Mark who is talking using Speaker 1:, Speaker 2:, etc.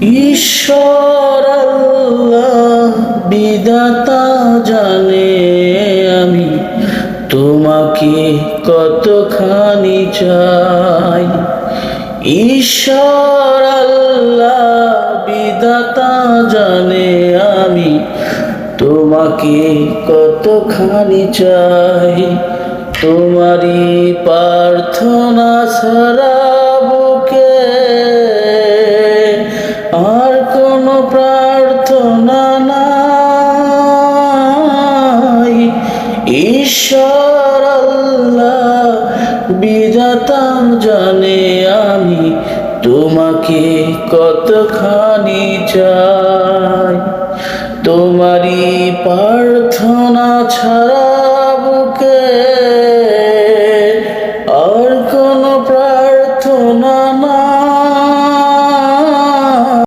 Speaker 1: ঈশ্বর আল্লাহ বিধাতা জানে আমি তোমাকে কতখানি চাই। ঈশ্বর আল্লাহ বিধাতা জানে আমি তোমাকে কতখানি চাই। তোমারই প্রার্থনা ছাড়া বুকে আর কোনো প্রার্থনা নাই। ঈশ্বর আল্লাহ বিধাতা জানে আমি তোমাকে কতখানি চাই। তোমারই প্রার্থনা ছাড়া বুকে